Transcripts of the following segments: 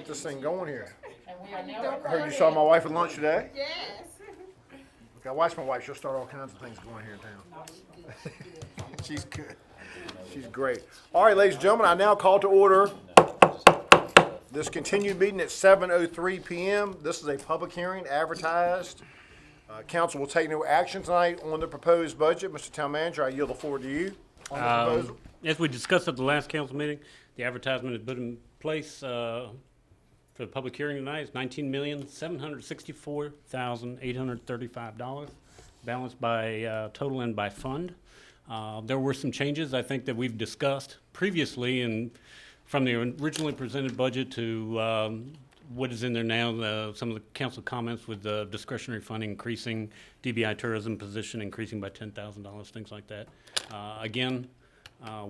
get this thing going here. And we are now I heard you saw my wife at lunch today. Yes. I watch my wife. She'll start all kinds of things going here in town. She's good. She's great. All right, ladies and gentlemen, I now call to order this continued meeting at 7:03 p.m. This is a public hearing advertised. Council will take no action tonight on the proposed budget. Mr. Town Manager, I yield the floor to you on the proposal. As we discussed at the last council meeting, the advertisement is put in place for the public hearing tonight. It's $19,764,835, balanced by total and by fund. There were some changes I think that we've discussed previously, and from the originally presented budget to what is in there now, some of the council comments with the discretionary fund increasing, DBI tourism position increasing by $10,000, things like that. Again,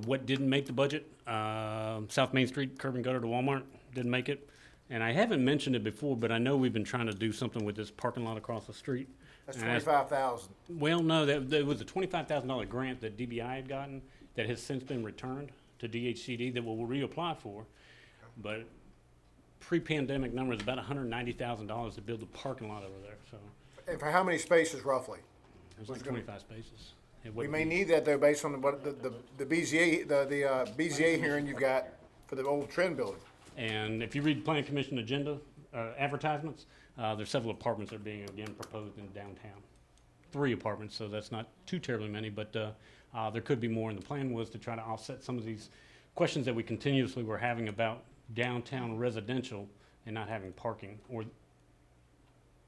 what didn't make the budget? South Main Street curb and gutter to Walmart didn't make it. And I haven't mentioned it before, but I know we've been trying to do something with this parking lot across the street. That's And $25,000. Well, no, there was a $25,000 grant that DBI had gotten that has since been returned to DHCD that we'll reapply for. But pre-pandemic number is about $190,000 to build the parking lot over there, so And for how many spaces roughly? there's like 25 spaces. It We wouldn't may be- need that though, based on what the BZA BZA hearing you've got for the old Trend building. And if you read Planning Commission agenda, advertisements, there's several apartments that are being again proposed in downtown. 3 apartments, so that's not too terribly many, but there could be more. And the plan was to try to offset some of these questions that we continuously were having about downtown residential and not having parking, or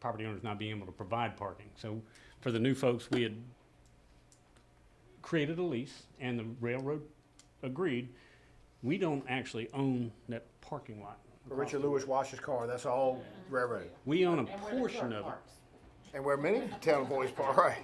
property owners not being able to provide parking. So for the new folks, we had created a lease, and the railroad agreed. We don't actually own that parking lot. Where Richard Lewis washed his car, that's all railroad. We own a and where the portion truck of it. parks. And where many town employees park, right?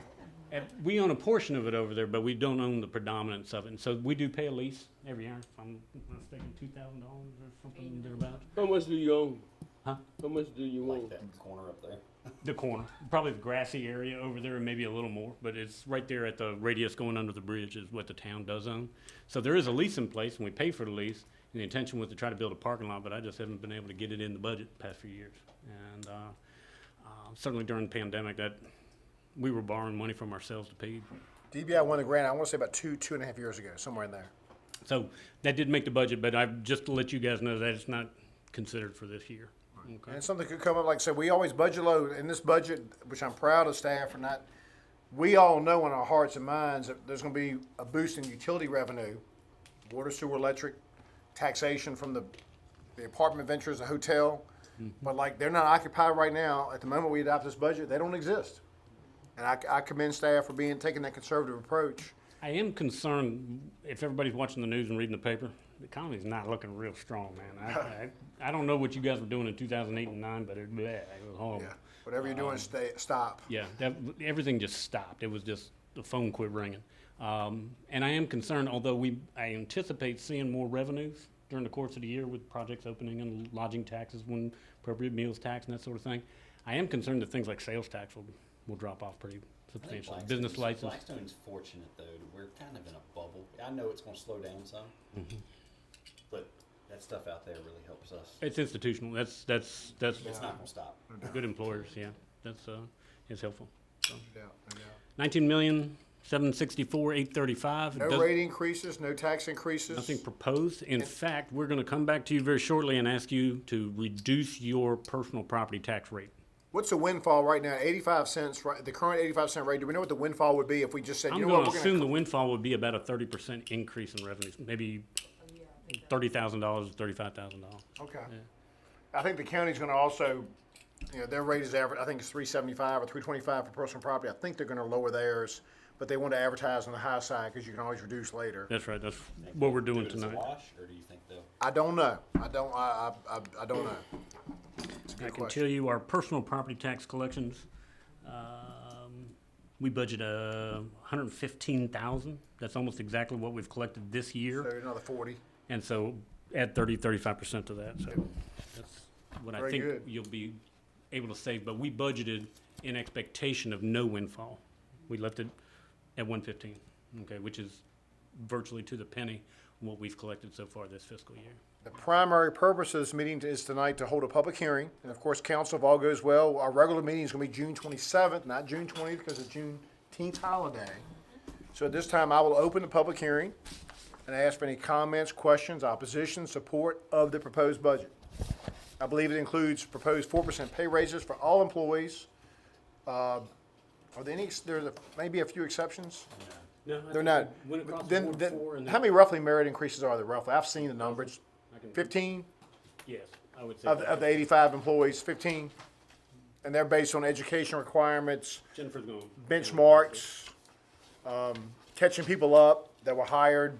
And we own a portion of it over there, but we don't own the predominance of it. And so we do pay a lease every year. If I'm not mistaken, $2,000 or something thereabouts. How much do you own? Huh? How much do you own? Like that corner up there. The corner, probably the grassy area over there, and maybe a little more, but it's right there at the radius going under the bridge is what the town does own. So there is a lease in place, and we pay for the lease, and the intention was to try to build a parking lot, but I just haven't been able to get it in the budget the past few years. And certainly during the pandemic, that we were borrowing money from ourselves to pay. DBI won the grant, I want to say about 2.5 years ago, somewhere in there. So that did make the budget, but just to let you guys know that it's not considered for this year. Okay. And something could come up, like I said, we always budget low. In this budget, which I'm proud of staff for not, we all know in our hearts and minds that there's gonna be a boost in utility revenue, water, sewer, electric, taxation from the apartment ventures, the hotel. But like, they're not occupied right now. At the moment we adopt this budget, they don't exist. And I commend staff for taking that conservative approach. I am concerned, if everybody's watching the news and reading the paper, the economy's not looking real strong, man. I don't know what you guys were doing in 2008 and 9, but it was horrible. Yeah, whatever you're doing, stop. Yeah, everything just stopped. It was just, the phone quit ringing. And I am concerned, although I anticipate seeing more revenues during the course of the year with projects opening and lodging taxes, when appropriate meals tax and that sort of thing. I am concerned that things like sales tax will drop off pretty substantially. Business license. Blackstone's fortunate though, we're kind of in a bubble. I know it's gonna slow down some, but that stuff out there really helps us. It's institutional. That's It's not gonna stop. good employers, yeah. That's, it's helpful. So, No doubt, no doubt. 19,764,835. No rate increases, no tax increases. Nothing proposed. In fact, we're gonna come back to you very shortly and ask you to reduce your personal property tax rate. What's the windfall right now? 85 cents, right? The current 85-cent rate. Do we know what the windfall would be if we just said, I'm you know what, gonna we're assume the gonna. windfall would be about a 30% increase in revenues, maybe $30,000 to $35,000. Okay. I think the county's gonna also, their rate is average, I think it's 375 or 325 for personal property. I think they're gonna lower theirs, but they want to advertise on the high side because you can always reduce later. That's right. That's what we're doing Do it as a tonight. wash, or do you think they'll? I don't know. I don't know. It's a I good can question. tell you our personal property tax collections, we budget 115,000. That's almost exactly what we've collected this So year. another 40. And so add 35% to that. So that's what I Very think good. you'll be able to save. But we budgeted in expectation of no windfall. We left it at 115, okay, which is virtually to the penny what we've collected so far this fiscal year. The primary purpose of this meeting is tonight to hold a public hearing. And of course, council, if all goes well, our regular meeting is going to be June 27th, not June 20th because of Juneteenth holiday. So at this time, I will open the public hearing and ask for any comments, questions, opposition, support of the proposed budget. I believe it includes proposed 4% pay raises for all employees. Are there any, there may be a few exceptions? No, I They're think not. we went across the Then, board then, four and how then- many roughly merit increases are there roughly? I've seen the numbers. I can- 15 Yes, I would say. of the 85 employees, 15? And they're based on education requirements, Jennifer's going. benchmarks, catching people up that were hired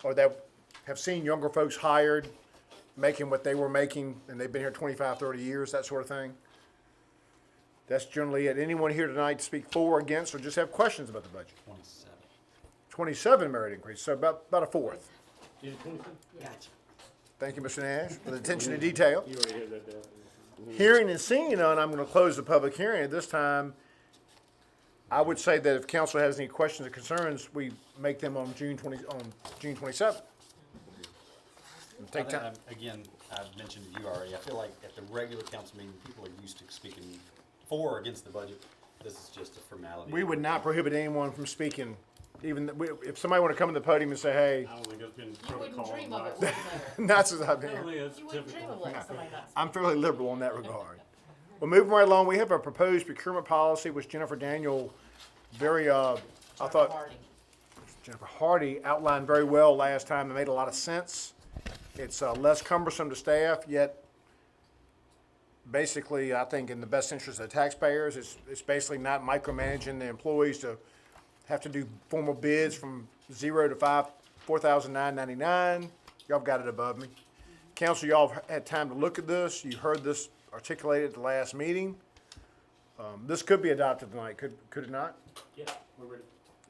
or that have seen younger folks hired, making what they were making, and they've been here 25, 30 years, that sort of thing. That's generally it. Anyone here tonight to speak for or against or just have questions about the budget? 27. 27 merit increase, so about a fourth. Is it 27? Gotcha. Thank you, Mr. Nash, for the attention to detail. You already had that down. Hearing and seeing none, I'm going to close the public hearing. At this time, I would say that if council has any questions or concerns, we make them on June 27th. And I Take think time. Again, I've mentioned to you already, I feel like at the regular council meeting, people are used to speaking for or against the budget. This is just a formality. We would not prohibit anyone from speaking, even, if somebody want to come to the podium and say, hey, I don't think it's been You protocol. wouldn't dream of it but- whatsoever. that's what I've I been. don't think it's You wouldn't dream typical. of letting somebody not speak. I'm fairly liberal in that regard. Well, moving right along, we have a proposed procurement policy, which Jennifer Daniel very, I thought, Harding. Jennifer Hardy outlined very well last time. It made a lot of sense. It's less cumbersome to staff, yet basically, I think in the best interest of the taxpayers, it's basically not micromanaging the employees to have to do formal bids from 0 to 4,999. Y'all got it above me. Council, y'all have had time to look at this. You heard this articulated at the last meeting. This could be adopted tonight, could it not? Yeah, we're ready.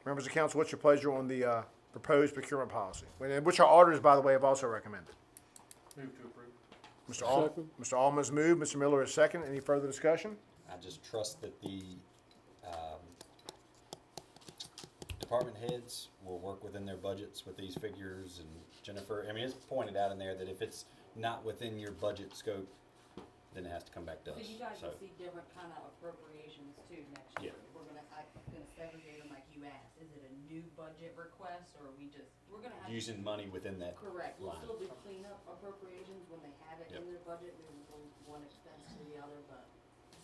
Members of council, what's your pleasure on the proposed procurement policy? Which our auditors, by the way, have also recommended. Move to approve. Mr. Alman has moved, Mr. Miller is second. Any further discussion? I just trust that the department heads will work within their budgets with these figures. And Jennifer, I mean, it's pointed out in there that if it's not within your budget scope, then it has to come back to us. So you guys So, will see different kind of appropriations too next Yeah. year. We're gonna segregate them like you asked. Is it a new budget request or are we're gonna have. using money within that Correct. We'll line. still do cleanup appropriations when they have it Yep. in their budget, moving from one expense to the other, but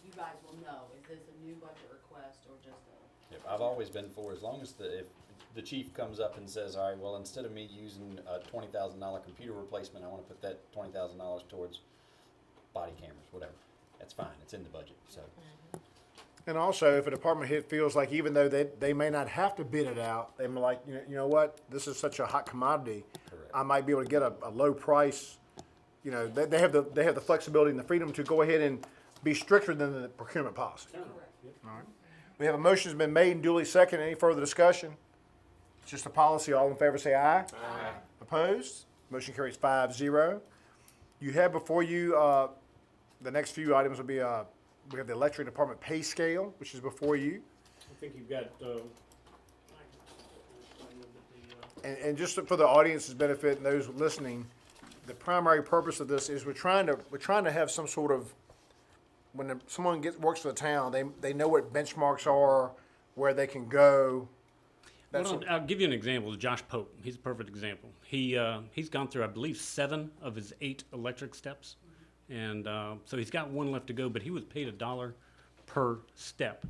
you guys will know, is this a new budget request or just a. Yep, I've always been for, as long as if the chief comes up and says, all right, well, instead of me using a $20,000 computer replacement, I wanna put that $20,000 towards body cameras, whatever. That's fine, it's in the budget, so. And also, if a department head feels like even though they may not have to bid it out, they may like, you know what, this is such a hot commodity. Correct. I might be able to get a low price, they have the flexibility and the freedom to go ahead and be stricter than the procurement policy. Correct. We have a motion that's been made and duly seconded. Any further discussion? It's just a policy. All in favor say aye. Aye. Opposed? Motion carries 5-0. You have before you, the next few items will be, we have the electric department pay scale, which is before you. I think you've got, And just for the audience's benefit and those listening, the primary purpose of this is we're trying to have some sort of, when someone works for the town, they know what benchmarks are, where they can go. That's Well, I'll give you an example. Josh Pope, he's a perfect example. He's gone through, I believe, 7 of his 8 electric steps, and so he's got 1 left to go. But he was paid $1 per step,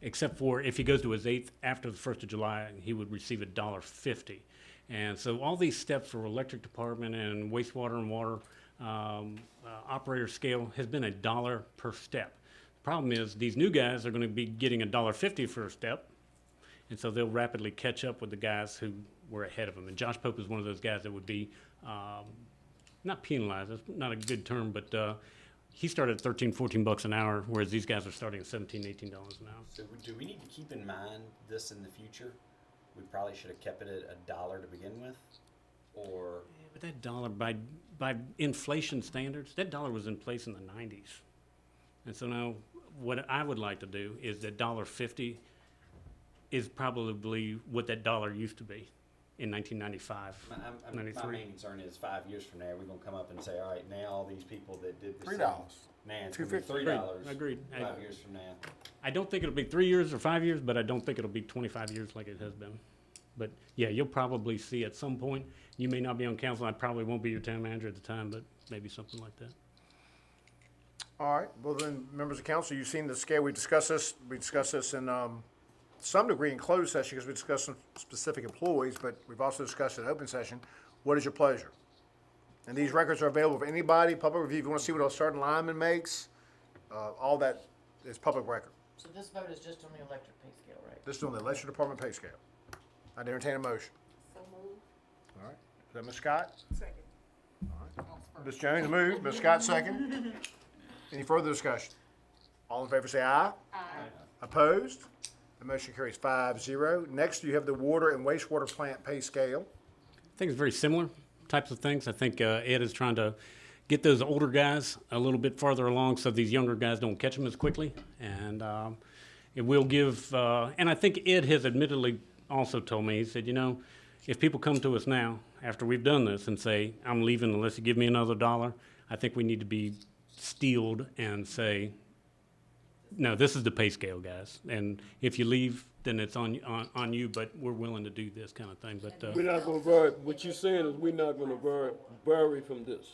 except for if he goes to his 8th after the 1st of July, he would receive $1.50. And so all these steps for electric department and wastewater and water operator scale has been $1 per step. The problem is these new guys are going to be getting $1.50 for a step. And so they'll rapidly catch up with the guys who were ahead of them. And Josh Pope is one of those guys that would be not penalized, that's not a good term, but he started at $13-14 an hour, whereas these guys are starting at $17-18 an hour. So do we need to keep in mind this in the future? We probably should have kept it at $1 to begin with, or But that dollar, by inflation standards, that dollar was in place in the 90s. And so now what I would like to do is that $1.50 is probably what that dollar used to be. in 1995, My 93. main concern is 5 years from now, we're gonna come up and say, all right, now all these people that did this. $3. Man, it's gonna be $2.50. $3. Agreed. 5 years from now. I don't think it'll be 3 years or 5 years, but I don't think it'll be 25 years like it has been. But yeah, you'll probably see at some point, you may not be on council, I probably won't be your town manager at the time, but maybe something like that. All right, well then, members of council, you've seen the scale, we discussed this in, some degree in closed session, because we discussed some specific employees, but we've also discussed it in open session. What is your pleasure? And these records are available for anybody, public review, if you wanna see what a certain lineman makes, all that is public record. So this vote is just on the electric pay scale, right? This is on the electric department pay scale. I'd entertain a motion. So moved. All right, is that Ms. Scott? Second. Ms. Jones moved, Ms. Scott second. Any further discussion? All in favor say aye. Aye. Opposed? The motion carries 5-0. Next, you have the water and wastewater plant pay scale. I think it's very similar types of things. I think Ed is trying to get those older guys a little bit farther along so these younger guys don't catch them as quickly. And it will give, and I think Ed has admittedly also told me, he said, you know, if people come to us now, after we've done this, and say, I'm leaving unless you give me another $1, I think we need to be steeled and say, no, this is the pay scale, guys. And if you leave, then it's on you, but we're willing to do this kind of thing. But We're not gonna vary, what you're saying is we're not gonna vary from this.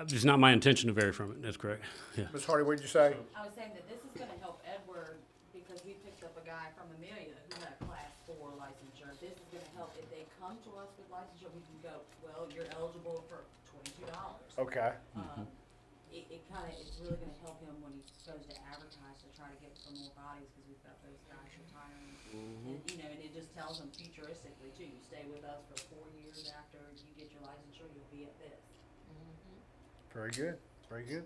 it's not my intention to vary from it. That's correct. Yeah. Ms. Hardy, what did you say? I was saying that this is gonna help Edward, because we picked up a guy from Amelia who had a class 4 licensure. This is gonna help, if they come to us with licensure, we can go, well, you're eligible for $22. Okay. It's really gonna help him when he goes to advertise to try to get some more bodies, cause we've got those guys retiring. And, and it just tells them futuristically too, you stay with us for 4 years after you get your licensure, you'll be at this. Very good, very good.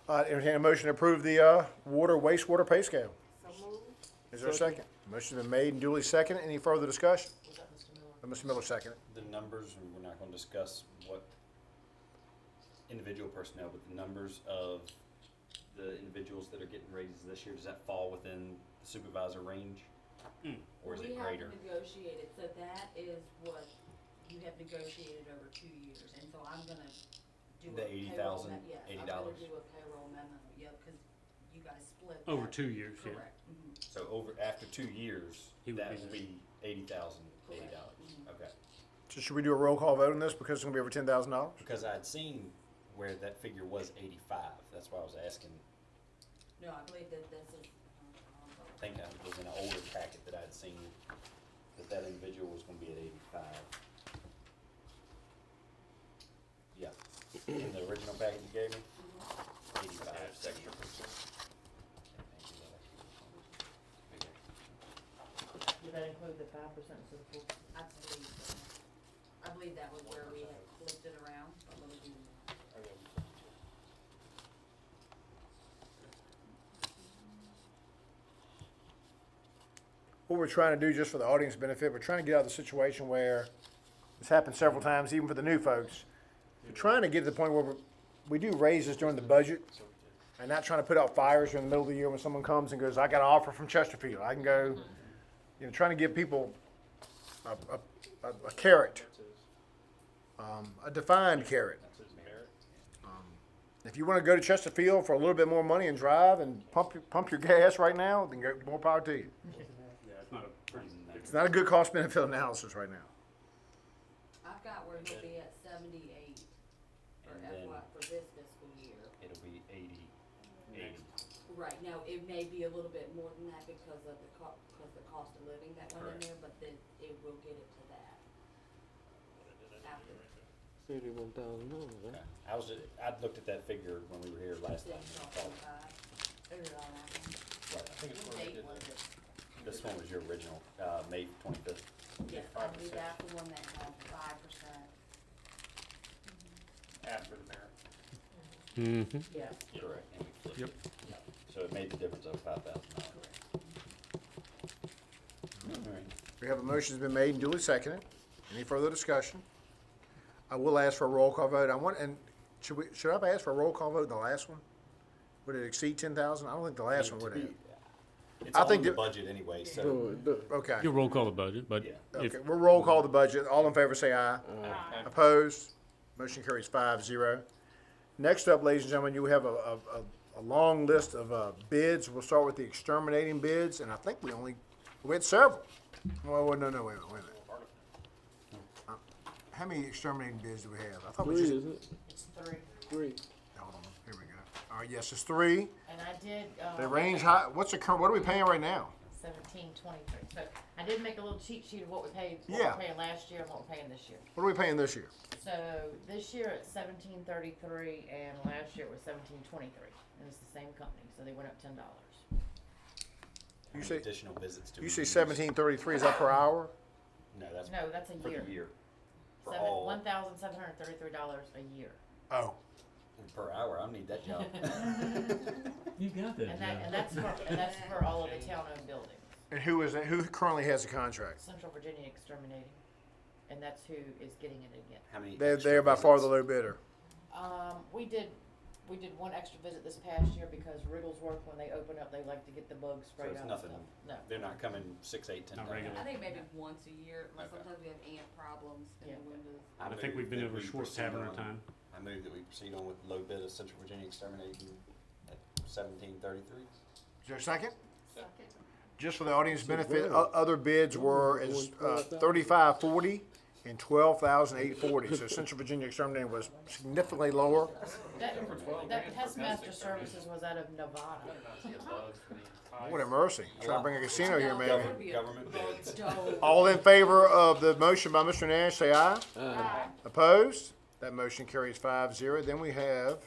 Entertain a motion to approve the water wastewater pay scale. So moved. Is there a second? Motion's been made and duly seconded. Any further discussion? Was that Mr. Miller? Mr. Miller seconded. The numbers, and we're not gonna discuss what individual personnel, but the numbers of the individuals that are getting raises this year, does that fall within the supervisor range? Or is it greater? We have negotiated, so that is what you have negotiated over 2 years, and so I'm gonna do The a payroll 80,000, yes, I'm $80. gonna do a payroll memo, yep, cause you guys split that. Over 2 years, yeah. Correct, So after 2 years, He would that be would the- be $80,000, Correct. $80. Okay. So should we do a roll call vote on this because it's gonna be over $10,000? Because I'd seen where that figure was 85. That's why I was asking. No, I believe that this is, I think that was in an older packet that I'd seen that individual was gonna be at 85. Yeah, in the original packet you gave me, 85. Did that include the 5% instead of 4%? I believe so. I believe that was where we had flipped it around, but let me do that. What we're trying to do, just for the audience benefit, we're trying to get out of the situation where it's happened several times, even for the new folks. We're trying to get to the point where we do raises during the budget and not trying to put out fires during the middle of the year when someone comes and goes, I got an offer from Chesterfield. I can go, you know, trying to give people a carrot, a defined carrot. If you want to go to Chesterfield for a little bit more money and drive and pump your gas right now, then go, more power to you. Yeah, it's not a pretty. It's not a good cost benefit analysis right now. I've got where he'll be at 78 for And then- FY, for this fiscal year. It'll be 80. Right, now, it may be a little bit more than that because of the cost of living that went in there, but then it will get it to that. After, $31,000, Okay. I'd looked at that figure when we were here last time. then and I it's thought- 25, figured it all out. Right. What date was it? This one was your original, May 25th. Yes, I believe that's the one that had 5%. After the merit. Mm-hmm. Yeah. Correct. And we flipped Yep. it. So it made the difference of $5,000. All right. We have a motion that's been made and duly seconded. Any further discussion? I will ask for a roll call vote. Should I have asked for a roll call vote in the last one? Would it exceed 10,000? I don't think the last one would have. It's I all think in the that- budget anyway, so. Okay. You roll call the budget, but Yeah. if, Okay, we'll roll call the budget. All in favor say aye. Opposed? Motion carries 5-0. Next up, ladies and gentlemen, you have a long list of bids. We'll start with the exterminating bids, and I think we had several. Well, no, wait a minute. How many exterminating bids do we have? I thought we Three, just, isn't it? It's three. Three. hold on, here we go. All right, yes, it's three. And I did, They range high, what are we paying right now? 1723. So I did make a little cheat sheet of what we paid, Yeah. what we're paying last year and what we're paying this year. What are we paying this year? So this year it's 1733 and last year it was 1723. And it's the same company, so they went up $10. How many say- additional visits do we You say use? 1733, is that per hour? No, that's No, that's a for year. the year. For all, $1,733 a year. Oh. per hour, I need that job. you got that, And that's for all of the town-owned buildings. And who is that? Who currently has the contract? Central Virginia Exterminating. And that's who is getting it again. How many? They're extra by far the visits? low bidder. We did one extra visit this past year because Wrigglesworth, when they open up, they like to get the bugs So sprayed it's out. nothing, and stuff. No. they're not coming 6, 8, 10 Not times. regular. I think maybe once a year, like Okay. sometimes we have ant problems in Yeah. the windows. I think move we've been that over a we short proceed tavern on- of time. I move that we proceed on with low bid of Central Virginia Exterminating at 1733. Is there a second? Second. Just for the audience benefit, Wow. other bids were as 3540 and 12,840. So Central Virginia Exterminating was significantly lower. That Pestmaster Services was out of Nevada. What a mercy! Trying to bring a casino here, man. Government bids. All in favor of the motion by Mr. Nash, say aye. Opposed? That motion carries 5-0. Then we have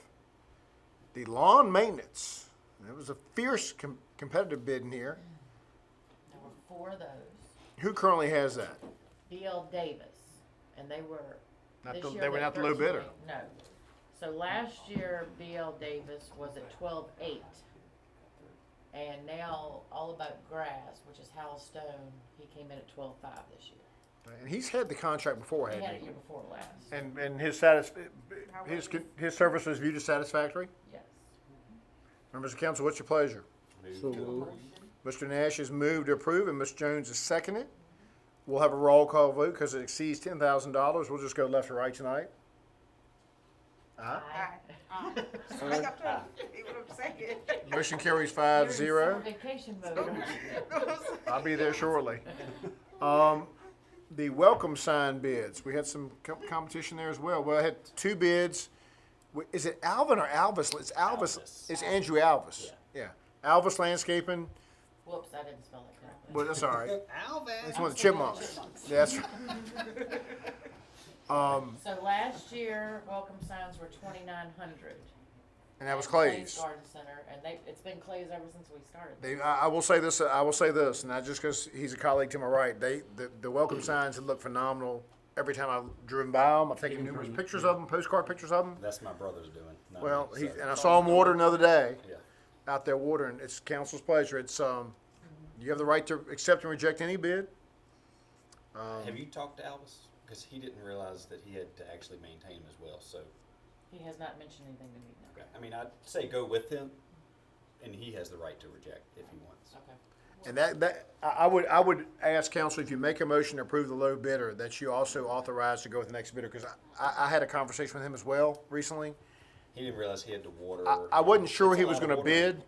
the lawn maintenance. It was a fierce competitive bid in here. There were 4 of those. Who currently has that? B.L. Davis, and they were, Not this the- year they were not the low bidder. No. So last year, B.L. Davis was at 12.8. And now, All About Grass, which is Hal Stone, he came in at 12.5 this year. And he's had the contract before, He had hadn't it he? year before last. And his his service was viewed as satisfactory. Yes. Members of council, what's your pleasure? Move So to moved. approve. Mr. Nash has moved to approve, and Ms. Jones has seconded. We'll have a roll call vote because it exceeds $10,000. We'll just go left to right tonight. Aye. Motion carries You're 5-0. in vacation mode. I'll be there shortly. The welcome sign bids, we had some competition there as well. Well, I had 2 bids. Is it Alvin or Alvis? It's Alvis. Alvis. It's Andrew Alvis. Yeah. Alvis Landscaping. Whoops, I didn't spell it correctly. Well, that's all right. Alvin. It's one of the chipmunks. Yeah, that's right. So last year, welcome signs were 2,900. And that was at Clay's. Garden Center, and it's been Clay's ever since we started. I will say this. I will say this, not just because he's a colleague to my right. The welcome signs have looked phenomenal. Every time I've driven by them, I've taken numerous pictures of them, postcard pictures of them. That's my brother's doing. Not Well, me, so- and I saw him water another day. Yeah. Out there watering. It's council's pleasure. It's you have the right to accept and reject any bid. Have you talked to Alvis? Because he didn't realize that he had to actually maintain them as well, so. He has not mentioned anything to me, no. Okay. I mean, I'd say go with him, and he has the right to reject if he wants. Okay. And I would ask council, if you make a motion to approve the low bidder, that you also authorize to go with the next bidder, because I had a conversation with him as well recently. He didn't realize he had to water. I wasn't sure It's a he was lot of gonna watering.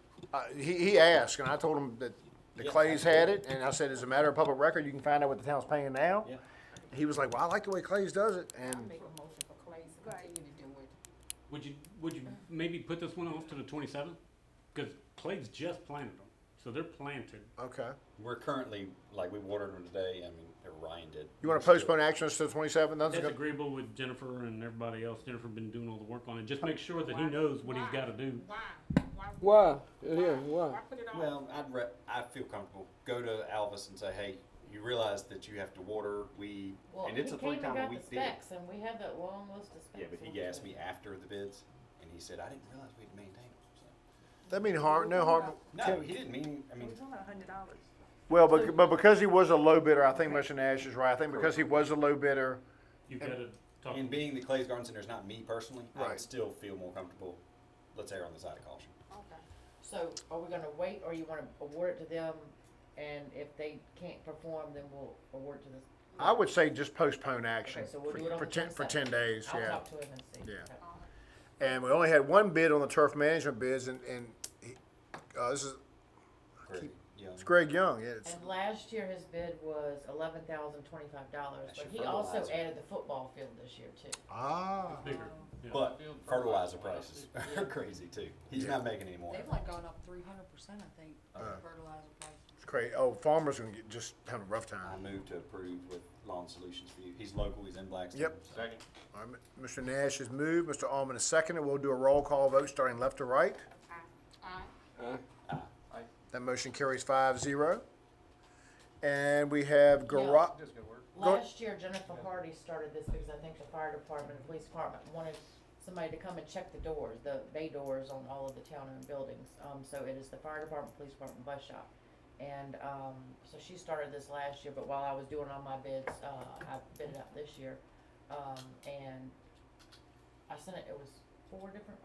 bid. He asked, and I told him that the Yeah, Clays had absolutely. it, and I said, as a matter of public record, you can find out what the town's paying now. Yeah. He was like, well, I like the way Clays does it, and Make a motion for Clay, so go ahead and do it. Would you maybe put this one off to the 27th? Because Clay's just planted them, so they're planted. okay. We're currently, like, we watered them today. I mean, Ryan did. You wanna We're still- postpone action to the 27th? That's agreeable with Jennifer and everybody else. Jennifer been doing all the work on it. Just make sure that he knows what he's got to do. Why? Yeah, why? Why put it on? Well, I feel comfortable. Go to Alvis and say, hey, you realize that you have to water, Well, and he it's a came and 3 time a got the week bid. specs, and we have that long list of specs. Yeah, but he asked me after the bids, and he said, I didn't realize we'd maintain them. So. That mean harm, no harm. No, he didn't mean, I mean, It was only $100. Well, but because he was a low bidder, I think Mr. Nash is right. I think because he was a low bidder, You've got to talk. and being the Clay's Garden Center is not me personally, I Right. would still feel more comfortable. Let's err on the side of caution. Okay. So are we gonna wait, or you wanna award it to them, and if they can't perform, then we'll award it to the? I would say just postpone action Okay, so we'll for, do it on for the 10, for 10 22nd. days, I'll yeah. talk to him and see. Yeah. Okay. And we only had one bid on the turf management bids, and this is Great, yeah. it's Greg Young. Yeah, it's, And last year his bid was $11,025, That's but your he also fertilizer. added the football field this year too. Bigger. Yeah. But fertilizer prices are crazy too. He's not making any more. They've like gone up 300%, I think, Uh. fertilizer prices. it's crazy. Oh, farmers are gonna get just having a rough I time. moved to approve with Lawn Solutions for you. He's local, he's in Blackstone. Yep. so- All right, Mr. Nash has moved. Mr. Allman is seconded. We'll do a roll call vote starting left to right. That motion carries 5-0. And we have garage. Go- Last year Jennifer Hardy started this because I think the fire department and police department wanted somebody to come and check the doors, the bay doors on all of the town-owned buildings. So it is the fire department, police department, bus shop. And, so she started this last year, but while I was doing all my bids, I bid it out this year. And I sent it was four different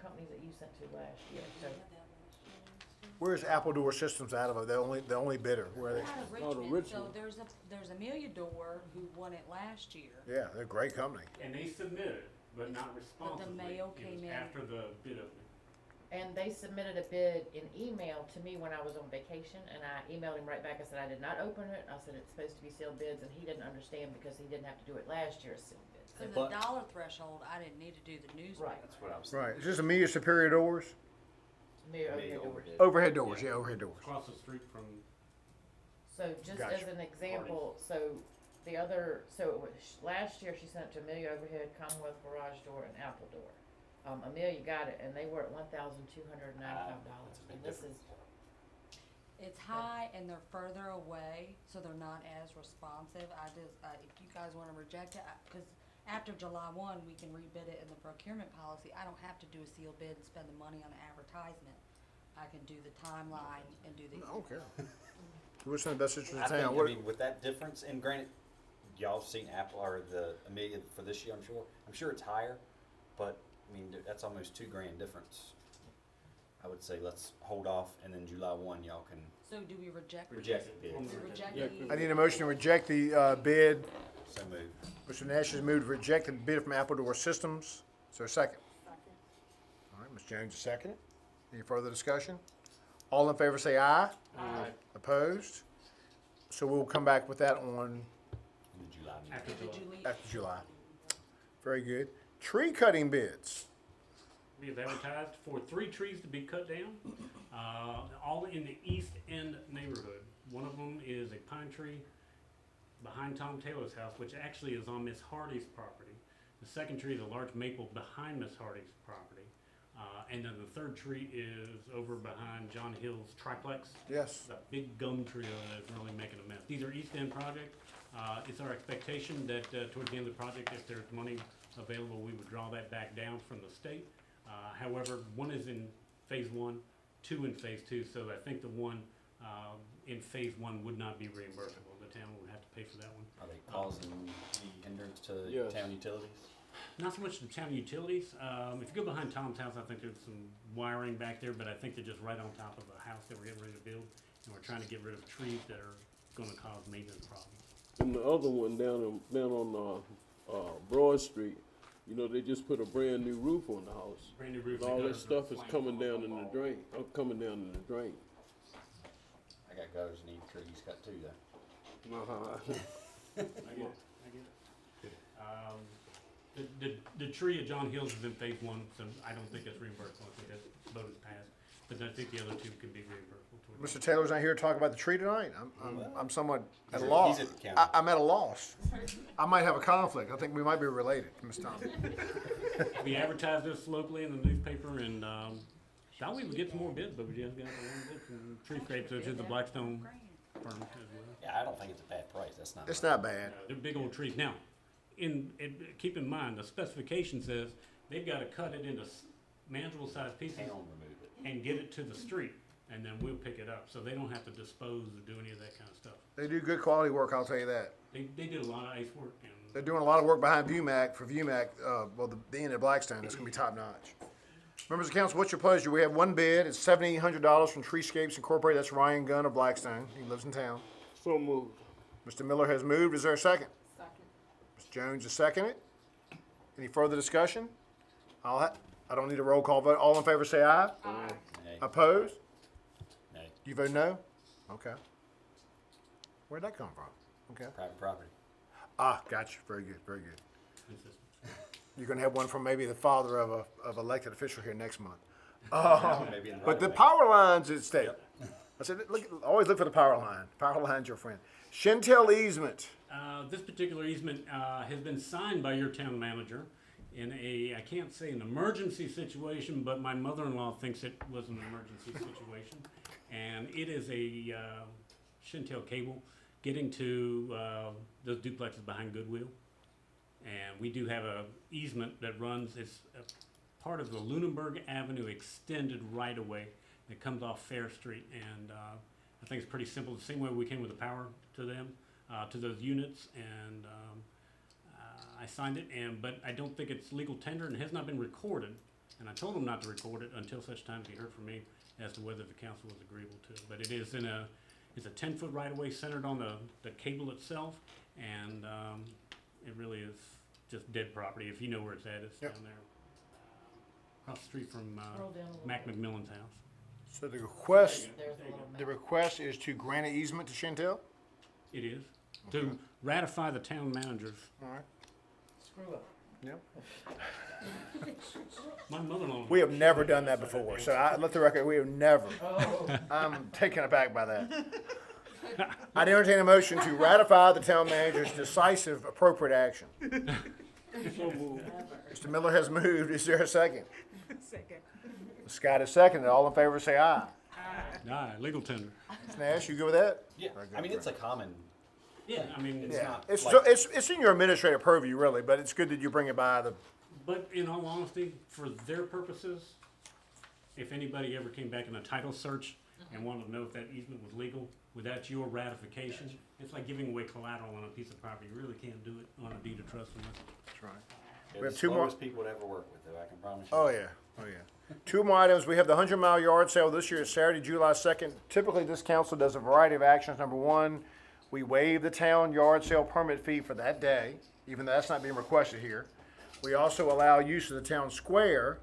companies that you sent to last year, so. Where's Apple Door Systems out of it? The only bidder. Where are they? Out of Oh, the Richmond, so Richmond. there's Amelia Door who won it last year. Yeah, they're a great company. And they submitted, but not responsibly. mail It came was in. after the bid opening. And they submitted a bid in email to me when I was on vacation, and I emailed him right back. I said I did not open it. I said it's supposed to be sealed bids, and he didn't understand because he didn't have to do it last year as sealed bids. So the But- dollar threshold, I didn't need to do the newspaper. Right. That's what I was Right. Is this Amelia Superior Doors? Mirror Amelia overhead doors. overhead. Overhead doors. Yeah, overhead doors. Across the street from, So just Gotcha. as an example, so it was, last year she sent it to Amelia Overhead, Commonwealth Garage Door, and Apple Door. Amelia got it, and they were at $1,295, that's a big and this is, It's high and they're further away, so they're not as responsive. If you guys wanna reject it, cause after July 1, we can rebid it in the procurement policy. I don't have to do a sealed bid and spend the money on the advertisement. I can do the timeline and do the. I don't care. What's in the best interest I of think, town? I What- mean, with that difference, and granted, y'all have seen Apple or the Amelia for this year, I'm sure. I'm sure it's higher, but I mean, that's almost $2,000 difference. I would say let's hold off, and then July 1, y'all can So do we reject? reject the bid. We reject Yeah. the. I need a motion to reject the bid. So move. Mr. Nash has moved to reject the bid from Apple Door Systems. Is there a second? All right, Ms. Jones is second. Any further discussion? All in favor say aye. Aye. Opposed? So we'll come back with that on In the July meeting. after Did July. you leave? after July. Very good. Tree cutting bids. We have advertised for 3 trees to be cut down, all in the East End neighborhood. One of them is a pine tree behind Tom Taylor's house, which actually is on Miss Hardy's property. The second tree is a large maple behind Miss Hardy's property. And then the third tree is over behind John Hill's triplex. Yes. That big gum trio that's really making a mess. These are East End projects. It's our expectation that towards the end of the project, if there's money available, we would draw that back down from the state. However, one is in phase 1, 2 in phase 2, so I think the one in phase 1 would not be reimbursable. The town would have to pay for that one. Are they causing any hindrance to Yes. town utilities? Not so much the town utilities. If you go behind Tom's house, I think there's some wiring back there, but I think they're just right on top of a house that we're getting ready to build. And we're trying to get rid of trees that are gonna cause maintenance problems. And the other one down on Broad Street, you know, they just put a brand new roof on the house. Brand new roof. And all that gutters are stuff is flamed coming from down in the wall. drain, coming down in the drain. I got gutters and need trees cut too, though. Uh-huh. I get it, I get it. The tree at John Hill's is in phase 1, so I don't think it's reimbursable. I think that vote is passed. But I think the other 2 can be reimbursable. toward Mr. Taylor's not here to talk about the tree tonight. I'm somewhat at a He's loss. at the county. I'm at a loss. I might have a conflict. I think we might be related, Ms. Thompson. that. We advertised this locally in the newspaper and thought we would get some more bids, but we just got the one bid from Tree Scrapes, which is the Blackstone firm as well. Yeah, I don't think it's a bad price. That's not. It's right. not bad. They're big old trees. Now, keep in mind, the specification says they've got to cut it into manageable sized pieces Town remove it. and get it to the street, and then we'll pick it up. So they don't have to dispose or do any of that kind of stuff. They do good quality work, I'll tell you that. They did a lot of ice work, They're doing a lot of work behind VMAC for VMAC, the end of Blackstone. It's gonna be top notch. Members of council, what's your pleasure? We have one bid. It's $7,800 from Treescapes Incorporated. That's Ryan Gunn of Blackstone. He lives in town. So moved. Mr. Miller has moved. Is there a second? Second. Ms. Jones has seconded. Any further discussion? I don't need a roll call vote. All in favor say aye. Aye. Nay. Opposed? Nay. You vote no? Okay. Where'd that come from? Okay. Private property. Ah, gotcha. Very good, very good. You're gonna have one from maybe the father of elected official here next month. Maybe in the But right the way. power lines at stake. I said, always look for the power line. Power line's your friend. Chantel easement. This particular easement has been signed by your town manager in I can't say an emergency situation, but my mother-in-law thinks it was an emergency situation. And it is a Chantel cable getting to those duplexes behind Goodwill. And we do have a easement that runs, it's a part of the Lunenburg Avenue extended right-of-way that comes off Fair Street. And I think it's pretty simple, the same way we came with the power to them, to those units. And I signed it, but I don't think it's legal tender and it has not been recorded. And I told him not to record it until such time as he heard from me as to whether the council was agreeable to it. But it is it's a 10-foot right-of-way centered on the cable itself. And it really is just dead property. If you know where it's at, it's Yep. down there. Across the street from Scroll down a little Mac bit. McMillan's house. So the request, There's a little the map. request is to grant an easement to Chantel? It is. To ratify the town manager's. All right. Screw up. Yep. My mother-in-law. We have never done that before, so let the record, we have never. I'm taken aback by that. I'd entertain a motion to ratify the town manager's decisive appropriate action. Mr. Miller has moved. Is there a second? Second. Scott is seconded. All in favor say aye. Aye, legal tender. Ms. Nash, you good with that? Yeah, Very good, I mean, very it's a common, Yeah, I mean, It's Yeah, not it's, like- so, it's in your administrative purview really, but it's good that you bring it by the, but in all honesty, for their purposes, if anybody ever came back in a title search and wanted to know if that easement was legal, without your ratification, it's like giving away collateral on a piece of property. You really can't do it on a deed of trust unless. that's right. they're have the two more- slowest people would ever work with, though, I can promise you. Oh, yeah, oh, yeah. Two more items. We have the 100-mile yard sale this year, Saturday, July 2nd. Typically, this council does a variety of actions. Number one, we waive the town yard sale permit fee for that day, even though that's not being requested here. We also allow use of the town square,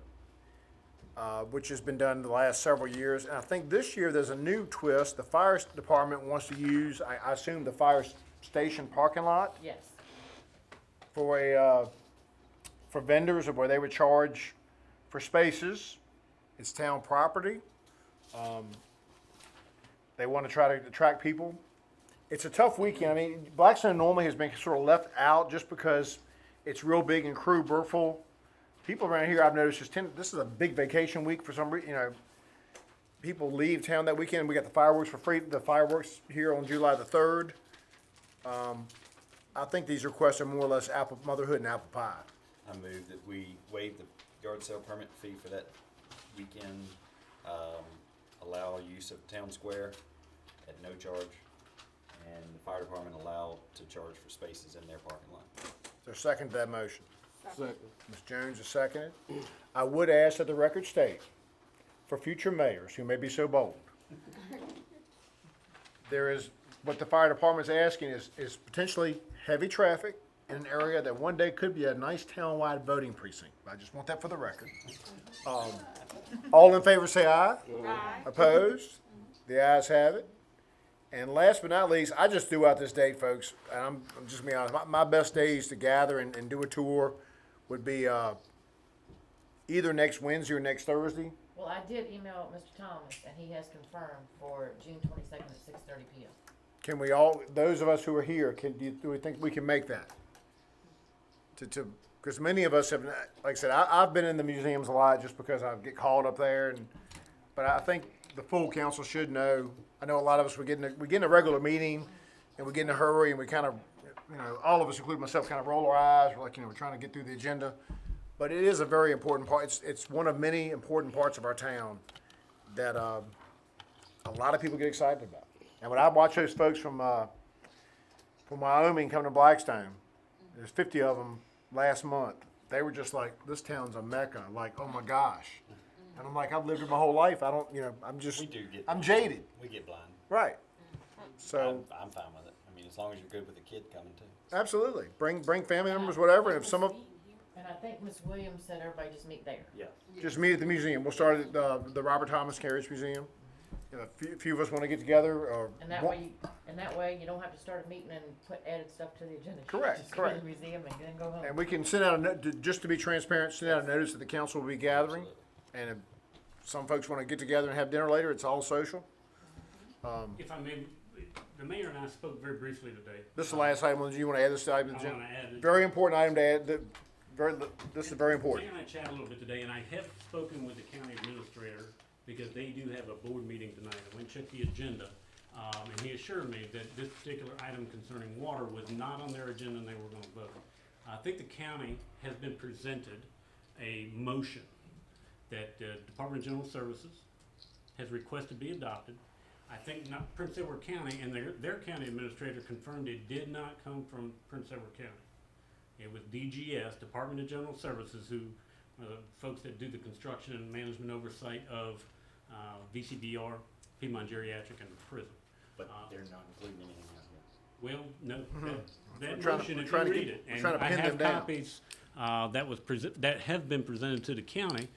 which has been done the last several years. And I think this year there's a new twist. The fire department wants to use, I assume, the fire station parking lot Yes. for for vendors, or where they would charge for spaces. It's town property. They want to try to attract people. It's a tough weekend. I mean, Blackstone normally has been sort of left out just because it's real big and crew full. People around here, I've noticed, this is a big vacation week for some reason. You know, people leave town that weekend. We got the fireworks for free. The fireworks here on July the 3rd. I think these requests are more or less apple motherhood and apple pie. I move that we waive the yard sale permit fee for that weekend, allow use of town square at no charge, and the fire department allow to charge for spaces in their parking lot. Is there a second to that motion? Second. Ms. Jones is seconded. I would ask that the record state, for future mayors who may be so bold, there is, what the fire department's asking is potentially heavy traffic in an area that one day could be a nice town-wide voting precinct. I just want that for the record. All in favor say aye. Aye. Opposed? The ayes have it. And last but not least, I just threw out this date, folks, and I'm just gonna be honest, my best days to gather and do a tour would be either next Wednesday or next Thursday. Well, I did email Mr. Thomas, and he has confirmed for June 22nd at 6:30 p.m. Can we all, those of us who are here, do we think we can make that? Because many of us have, like I said, I've been in the museums a lot just because I get called up there, but I think the full council should know. I know a lot of us, we get in a regular meeting, and we get in a hurry, and we kind of, you know, all of us, including myself, kind of roll our eyes. We're like, you know, we're trying to get through the agenda. But it is a very important part. It's one of many important parts of our town that a lot of people get excited about. And when I watch those folks from Wyoming come to Blackstone, there's 50 of them last month. They were just like, this town's a mecca. Like, oh my gosh. And I'm like, I've lived here my whole life. I don't, I'm just, We do get. I'm jaded. We get blind. Right. So, I'm fine with it. I mean, as long as you're good with the kid coming too. absolutely. Bring family members, whatever. And if some of, And I think Miss Williams said everybody just meet there. Yeah. just meet at the museum. We'll start at the Robert Thomas Carriage Museum. A few of us want to get together. Or And that way you don't have to start a meeting and put added stuff to the agenda. You Correct, just go to correct. the museum and then go home. And we can send out a note, just to be transparent, send out a notice that the council will be gathering. And if some folks want to get together and have dinner later, it's all social. If I may, the mayor and I spoke very briefly today. This is the last item. Do you want to add this to item? I want to add. Very important item to add. This is very Mayor important. and I chatted a little bit today, and I have spoken with the county administrator because they do have a board meeting tonight. I went and checked the agenda, and he assured me that this particular item concerning water was not on their agenda and they were gonna vote. I think the county has been presented a motion that Department of General Services has requested be adopted. I think not Prince Edward County, and their county administrator confirmed it did not come from Prince Edward County. It was DGS, Department of General Services, who are the folks that do the construction and management oversight of VCBR, Piedmont Geriatric, and the prison. But they're not including anything out here. Well, no, that We're motion, we're if trying you to read get- it, we're and trying to I pin have them down. copies that have been presented to the county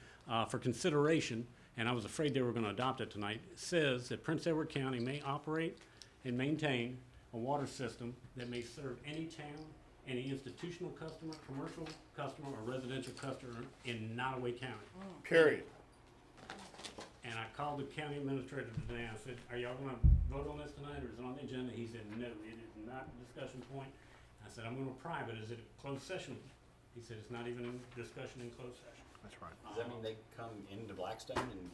for consideration, and I was afraid they were gonna adopt it tonight. It says that Prince Edward County may operate and maintain a water system that may serve any town, any institutional customer, commercial customer, or residential customer in Nottaway County. Period. And I called the county administrator today, and I said, are y'all gonna vote on this tonight, or is it on the agenda? He said, no, it is not a discussion point. I said, I'm gonna pry, but is it a closed session? He said, it's not even in discussion in closed session. That's right. Does that mean they come into Blackstone and?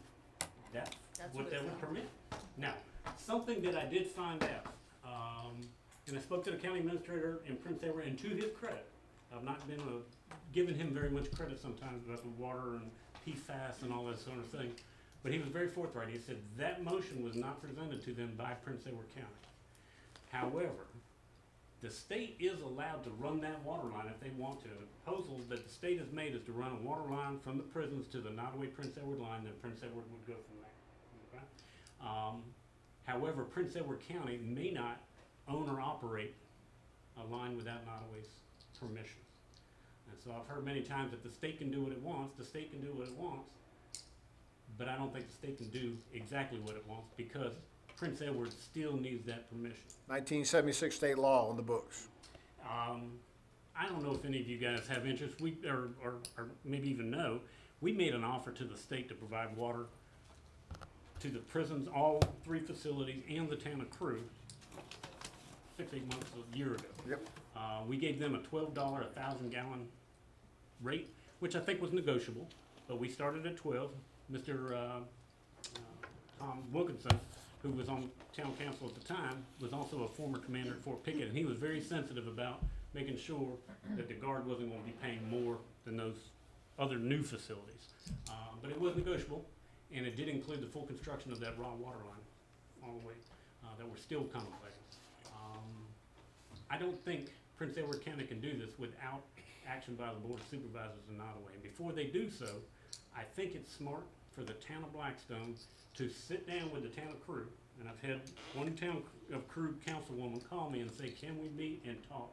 That's That's what what they it would sounds permit. Now, something that I did find out, and I spoke to the county administrator in Prince Edward, and to his credit, I've not been giving him very much credit sometimes about the water and PFAS and all that sort of thing. But he was very forthright. He said that motion was not presented to them by Prince Edward County. However, the state is allowed to run that water line if they want to. The proposal that the state has made is to run a water line from the prisons to the Nottaway Prince Edward line, then Prince Edward would go from there. Okay? However, Prince Edward County may not own or operate a line without Nottaway's permission. And so I've heard many times that the state can do what it wants, the state can do what it wants, but I don't think the state can do exactly what it wants because Prince Edward still needs that permission. 1976 state law on the books. I don't know if any of you guys have interest, or maybe even know, we made an offer to the state to provide water to the prisons, all 3 facilities, and the town of Crew 6-8 months, a year ago. Yep. We gave them a $12 1,000-gallon rate, which I think was negotiable, but we started at 12. Mr. Tom Wilkinson, who was on town council at the time, was also a former commander at Fort Pickett, and he was very sensitive about making sure that the guard wasn't going to be paying more than those other new facilities. But it was negotiable, and it did include the full construction of that raw water line all the way that we're still contemplating. I don't think Prince Edward County can do this without action by the Board of Supervisors in Nottaway. And before they do so, I think it's smart for the town of Blackstone to sit down with the town of Crew. And I've had one town of Crew councilwoman call me and say, can we meet and talk?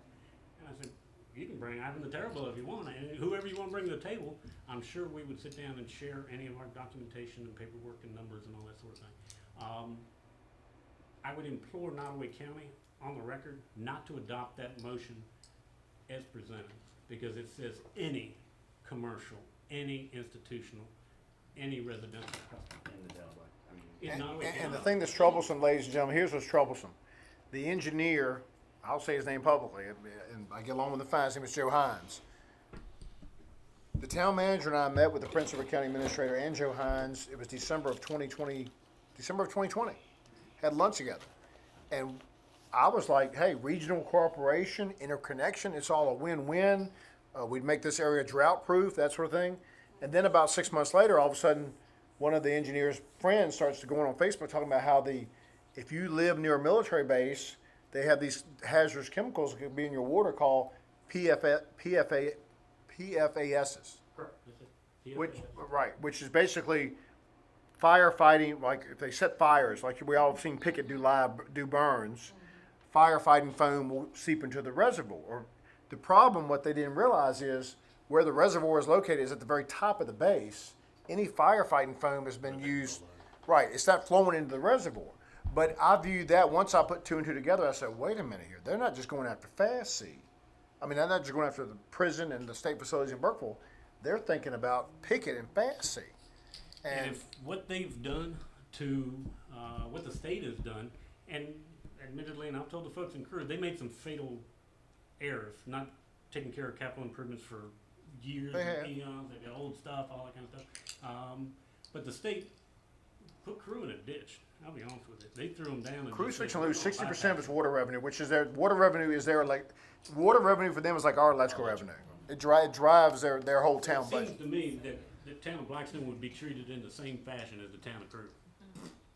And I said, you can bring Ivan the Terrible if you want, and whoever you want to bring to the table, I'm sure we would sit down and share any of our documentation and paperwork and numbers and all that sort of thing. I would implore Nottaway County on the record not to adopt that motion as presented, because it says any commercial, any institutional, any residential customer. In the town, I mean. In And, Nottaway and County. the thing that's troublesome, ladies and gentlemen, here's what's troublesome. The engineer, I'll say his name publicly, and I get along with the fine, his name is Joe Hines. The town manager and I met with the Prince Edward County Administrator and Joe Hines. It was December of 2020. Had lunch together. And I was like, hey, regional cooperation, interconnection, it's all a win-win. We'd make this area drought-proof, that sort of thing. And then about 6 months later, all of a sudden, one of the engineer's friends starts to go on Facebook talking about how if you live near a military base, they have these hazardous chemicals that could be in your water called PFASs. Correct. That's it. which is basically firefighting, like if they set fires, like we all have seen Pickett do burns, firefighting foam will seep into the reservoir. Or the problem, what they didn't realize is where the reservoir is located is at the very top of the base. Any firefighting foam has been used, right, it's not flowing into the reservoir. But I viewed that, once I put two and two together, I said, wait a minute here, they're not just going after Fast C. I mean, they're not just going after the prison and the state facilities in Burkeville. They're thinking about Pickett and Fast C. And And if what they've done to, what the state has done, and admittedly, and I've told the folks in crew, they made some fatal errors, not taking care of capital improvements for years They and have. eons, they got old stuff, all that kind of stuff. But the state put crew in a ditch, I'll be honest with you. They threw them down and. Crew's just said, fixing to lose "We're gonna 60% of bypass its water revenue, which is their water revenue is their water revenue for them is like our electrical revenue. It drives their whole town It seems budget. to me that the town of Blackstone would be treated in the same fashion as the town of Crew.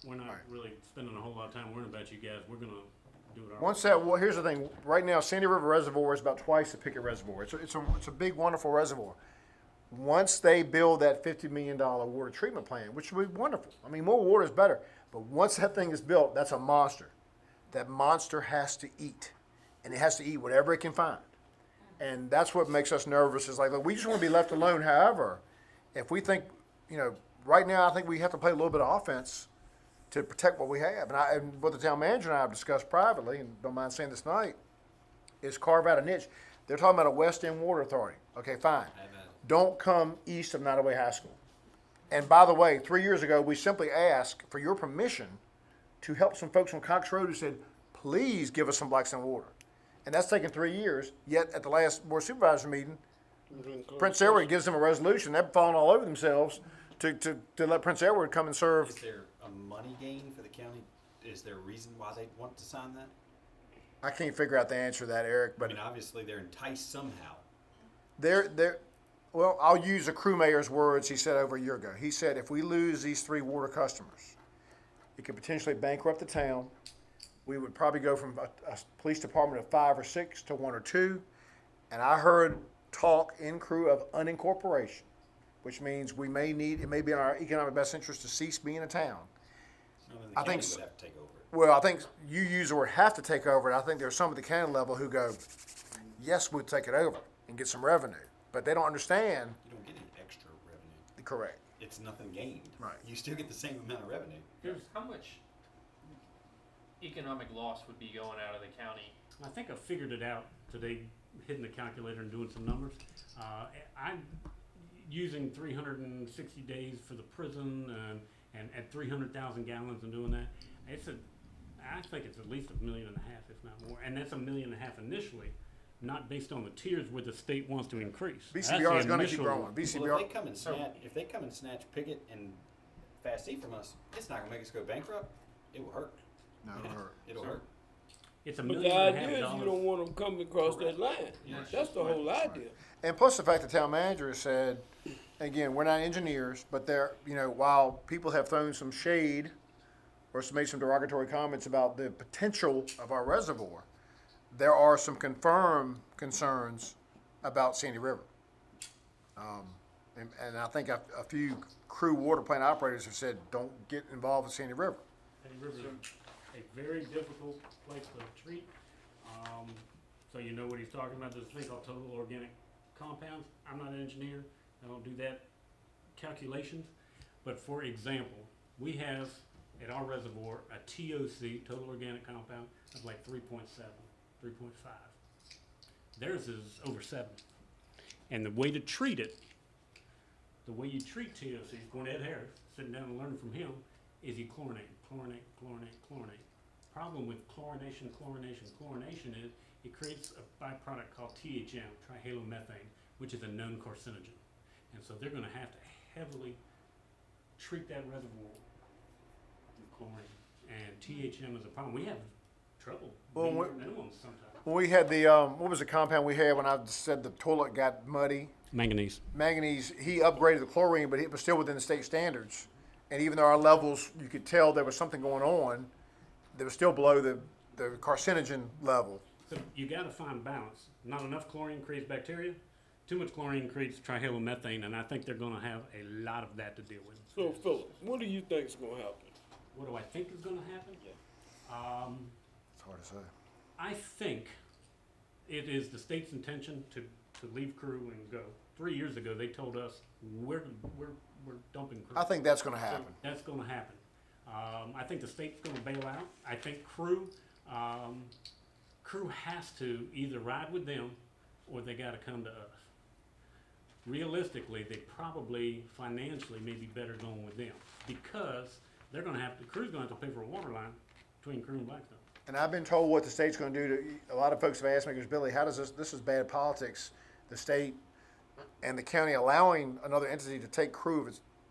We're not Right. really spending a whole lot of time worrying about you guys, we're gonna do it our way. Once that, well, here's the thing. Right now, Sandy River Reservoir is about twice the Pickett Reservoir. It's a big, wonderful reservoir. Once they build that $50 million water treatment plant, which would be wonderful. I mean, more water is better. But once that thing is built, that's a monster. That monster has to eat, and it has to eat whatever it can find. And that's what makes us nervous. Is like, look, we just want to be left alone. However, if we think, right now, I think we have to play a little bit of offense to protect what we have. And what the town manager and I have discussed privately, and don't mind saying this tonight, is carve out a niche. They're talking about a West End Water Authority. Okay, fine. Don't come east of Nottoway High School. And by the way, 3 years ago, we simply asked for your permission to help some folks on Cox Road who said, please give us some Blackstone water. And that's taken 3 years, yet at the last board supervisor meeting, Prince Edward gives them a resolution. They're falling all over themselves to let Prince Edward come and serve. Is there a money gain for the county? Is there a reason why they want to sign that? I can't figure out the answer to that, Eric, I but mean, obviously they're enticed somehow. well, I'll use a crew mayor's words he said over a year ago. He said, if we lose these 3 water customers, it could potentially bankrupt the town. We would probably go from a police department of 5 or 6 to 1 or 2. And I heard talk in crew of unincorporation, which means it may be in our economic best interest to cease being a town. No, then the I think county s- would have to take over it. Well, I think you use the word have to take over it. I think there's some at the county level who go, yes, we'll take it over and get some revenue. But they don't understand. You don't get any extra revenue. Correct. It's nothing gained. Right. You still get the same amount of revenue. How much economic loss would be going out of the county? I think I figured it out today, hitting the calculator and doing some numbers. I'm using 360 days for the prison and at 300,000 gallons and doing that. I think it's at least $1.5 million, if not more. And that's $1.5 million initially, not based on the tiers where the state wants to increase. That's the BCBR is going to keep initial- growing. Well, BCBR. if they come and snatch Pickett and Fast C from us, it's not gonna make us go bankrupt. It will hurt. No, You know, hurt. It'll hurt. It's $1.5 But the million idea is you don't dollars. want them coming across that line. Yeah. That's the whole idea. And plus the fact the town manager has said, again, we're not engineers, but while people have thrown some shade or made some derogatory comments about the potential of our reservoir, there are some confirmed concerns about Sandy River. And I think a few crew water plant operators have said, don't get involved with Sandy River. Sandy River is a very difficult place to treat. So you know what he's talking about, there's a thing called total organic compounds. I'm not an engineer, I don't do that calculations. But for example, we have at our reservoir a TOC, total organic compound, of like 3.7, 3.5. Theirs is over 7. And the way to treat it, the way you treat TOCs, going to Ed Harris, sitting down and learning from him, is you chlorinate. Problem with chlorination is it creates a byproduct called THM, trihalomethane, which is a known carcinogen. And so they're going to have to heavily treat that reservoir with chlorine. And THM is a problem. We have trouble meeting Well, minimums sometimes. When we had the, what was the compound we had when I said the toilet got muddy? Manganese. Manganese, he upgraded the chlorine, but it was still within the state standards. And even though our levels, you could tell there was something going on, they were still below the carcinogen level. So you got to find balance. Not enough chlorine creates bacteria. Too much chlorine creates trihalomethane, and I think they're gonna have a lot of that to deal with. So Philip, what do you think's gonna happen? What do I think is gonna happen? It's hard to say. I think it is the state's intention to leave crew and go. 3 years ago, they told us, we're dumping crew. I think that's gonna happen. That's gonna happen. I think the state's gonna bail out. I think crew has to either ride with them or they gotta come to us. Realistically, they probably financially may be better going with them because they're gonna have to, crew's gonna have to pay for a water line between Crew and Blackstone. And I've been told what the state's gonna do to, a lot of folks have asked me, goes, Billy, how does this is bad politics, the state and the county allowing another entity to take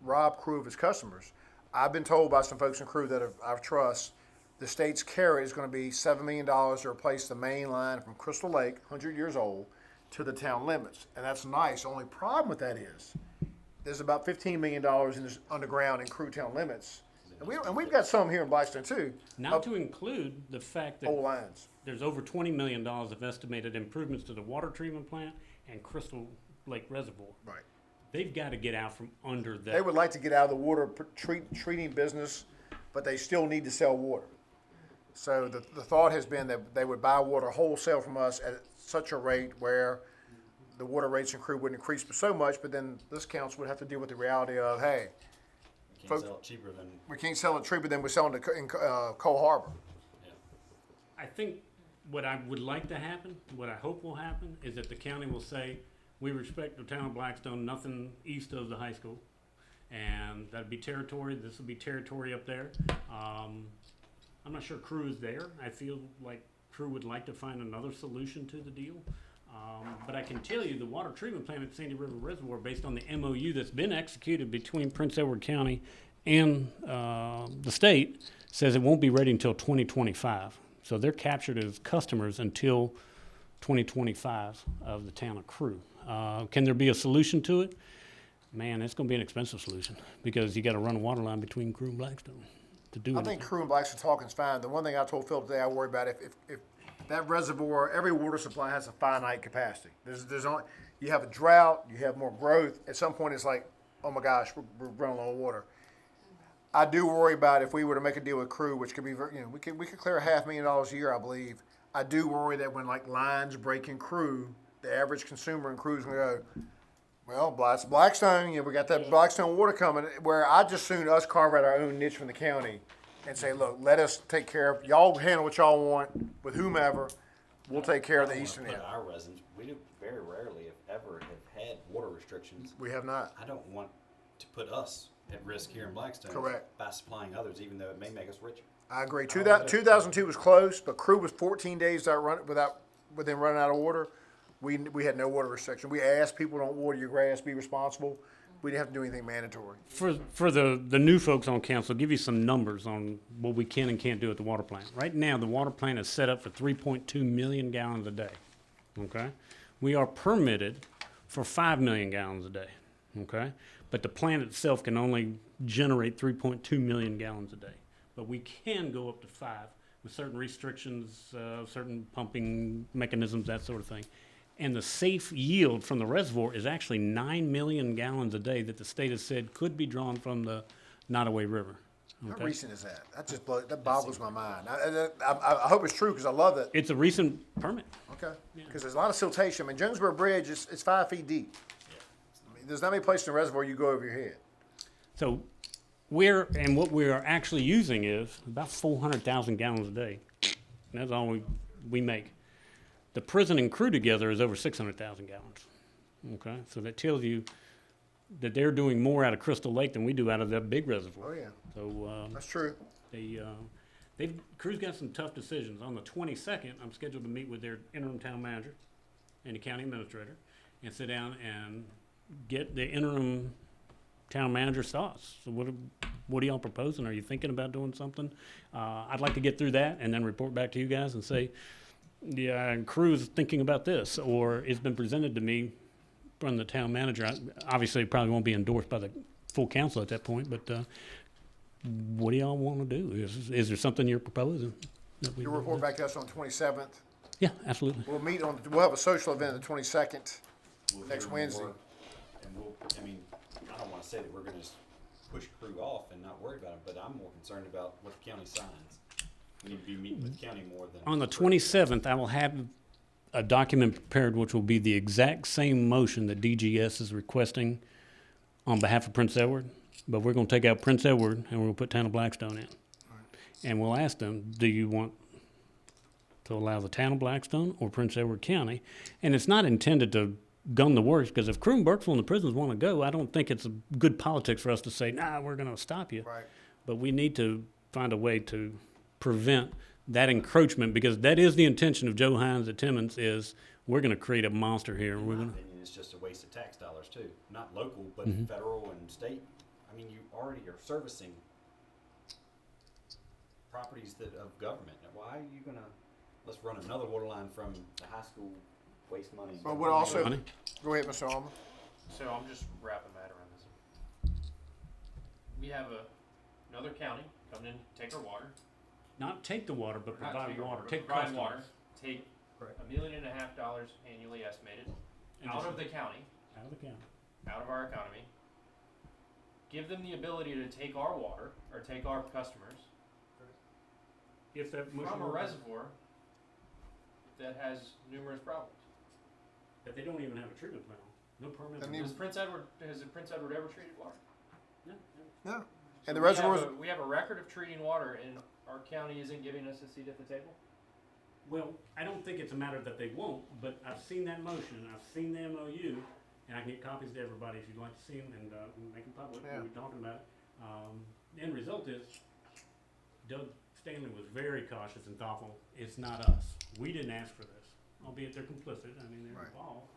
rob crew of its customers. I've been told by some folks in crew that I trust, the state's carrot is gonna be $7 million to replace the main line from Crystal Lake, 100 years old, to the town limits. And that's nice. The only problem with that is, there's about $15 million in this underground in crew town limits. And we've got some here in Blackstone too, Not to include the fact that old lines. there's over $20 million of estimated improvements to the water treatment plant and Crystal Lake Reservoir. Right. They've got to get out from under that. They would like to get out of the water treating business, but they still need to sell water. So the thought has been that they would buy water wholesale from us at such a rate where the water rates and crew wouldn't increase so much, but then this council would have to deal with the reality of, hey, You can't Folks- sell it cheaper than, we can't sell it cheaper than we're selling in Cole Harbor. I think what I would like to happen, what I hope will happen, is that the county will say, we respect the town of Blackstone, nothing east of the high school. And that'd be territory, this will be territory up there. I'm not sure crew is there. I feel like crew would like to find another solution to the deal. But I can tell you, the water treatment plant at Sandy River Reservoir, based on the MOU that's been executed between Prince Edward County and the state, says it won't be ready until 2025. So they're captured as customers until 2025 of the town of Crew. Can there be a solution to it? Man, it's gonna be an expensive solution because you gotta run a water line between Crew and Blackstone to do I anything. think crew and Blackstone talking's fine. The one thing I told Philip today I worry about, if that reservoir, every water supply has a finite capacity. There's only, you have a drought, you have more growth. At some point, it's like, oh my gosh, we're running low on water. I do worry about if we were to make a deal with crew, which could be, we could clear $500,000 a year, I believe. I do worry that when like lines break in crew, the average consumer in crew is gonna go, well, Blackstone, we got that Blackstone water coming, where I just soon us carve out our own niche from the county and say, look, let us take care of, y'all handle what y'all want with whomever, we'll take care of the eastern end. put our residents, we do very rarely, if ever, have had water restrictions. We have not. I don't want to put us at risk here in Blackstone. Correct. By supplying others, even though it may make us richer. I agree. 2002 was close, but crew was 14 days with them running out of water. We had no water restriction. We asked people, don't water your grass, be responsible. We didn't have to do anything mandatory. For the new folks on council, give you some numbers on what we can and can't do at the water plant. Right now, the water plant is set up for 3.2 million gallons a day, okay? We are permitted for 5 million gallons a day, okay? But the plant itself can only generate 3.2 million gallons a day. But we can go up to 5 with certain restrictions, certain pumping mechanisms, that sort of thing. And the safe yield from the reservoir is actually 9 million gallons a day that the state has said could be drawn from the Nottaway River. How Okay? recent is that? That boggles my mind. I hope it's true because I love it. It's a recent permit. Okay. Because there's a lot of siltation. I mean, Jonesboro Bridge is 5 feet deep. I mean, there's not many places in the reservoir you go over your head. So what we are actually using is about 400,000 gallons a day. And that's all we make. The prison and crew together is over 600,000 gallons. Okay, so that tells you that they're doing more out of Crystal Lake than we do out of that big reservoir. Oh, yeah. So That's true. Crew's got some tough decisions. On the 22nd, I'm scheduled to meet with their interim town manager and the county administrator and sit down and get the interim town manager's thoughts. So what are y'all proposing? Are you thinking about doing something? I'd like to get through that and then report back to you guys and say, yeah, Crew's thinking about this, or it's been presented to me from the town manager. Obviously, it probably won't be endorsed by the full council at that point, but what do y'all want to do? Is there something you're proposing? that we You'll do? report back to us on the 27th. Yeah, absolutely. We'll have a social event on the 22nd. we'll Next hear more, Wednesday. and we'll, I mean, I don't wanna say that we're gonna just push crew off and not worry about them, but I'm more concerned about what the county signs. We need to be meeting with the county more than. On the 27th, I will have a document prepared which will be the exact same motion that DGS is requesting on behalf of Prince Edward, but we're going to take out Prince Edward and we're going to put Town of Blackstone in. And we'll ask them, do you want to allow the Town of Blackstone or Prince Edward County? And it's not intended to gun the works, because if crew in Burkeville and the prisons want to go, I don't think it's a good politics for us to say, nah, we're going to stop you. Right. But we need to find a way to prevent that encroachment, because that is the intention of Joe Hines at Timmons, is we're going to create a monster here. And we're In my going to, opinion, it's just a waste of tax dollars too, not local, but Mhm. federal and state. I mean, you already are servicing properties that of government. Now, why are you gonna, let's run another water line from the high school, waste money. But what also, Money? go ahead, Mr. Alman. So I'm just wrapping that around this. We have another county coming in, take our water. not take the water, but Not provide take our water. but Take provide customers. water, take Correct. $1.5 million annually estimated And out just- of the county, Out of the county. out of our economy. Give them the ability to take our water, or take our customers, If that motion from a were- reservoir that has numerous problems. That they don't even have a treatment plant. No permit. And Has Prince Edward ever treated water? No, no. No. So And the we have reservoirs, we have a record of treating water, and our county isn't giving us a seat at the table? Well, I don't think it's a matter that they won't, but I've seen that motion, I've seen the MOU, and I can get copies to everybody if you'd like to see them, and make them public, Yeah. we're talking about it. The end result is, Doug Stanley was very cautious and thoughtful. It's not us. We didn't ask for this, albeit they're complicit, I mean, they're Right. involved,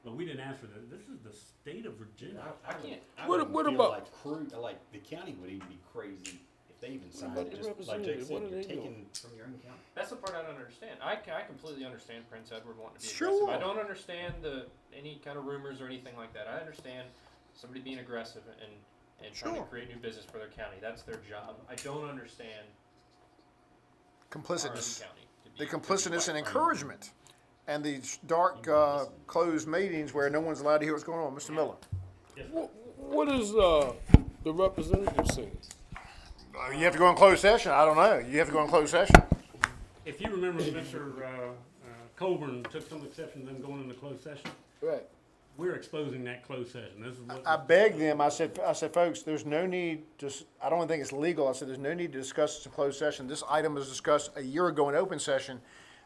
but we didn't ask for this. This is the state of Virginia. I can't. I What- wouldn't what feel about- like crew, like the county would even be crazy if they even signed about it, the just like Jake representative? said, What are you're they taking doing? from your own county. That's the part I don't understand. I completely understand Prince Edward wanting to be Sure. aggressive. I don't understand any kind of rumors or anything like that. I understand somebody being aggressive and trying Sure. to create new business for their county. That's their job. I don't understand our own complicitness, county. to the be complicitness and quite frank. encouragement, and these dark, closed meetings where no one's allowed to hear what's going on. Mr. Miller. What is, the representative saying? You have to go in closed session. I don't know. You have to go in closed session. If you remember, Mr. Colburn took some exception to them going into closed session. Right. We're exposing that closed session. This is what. I begged them, I said, folks, there's no need to, I don't think it's legal. I said, there's no need to discuss this in closed session. This item was discussed a year ago in open session.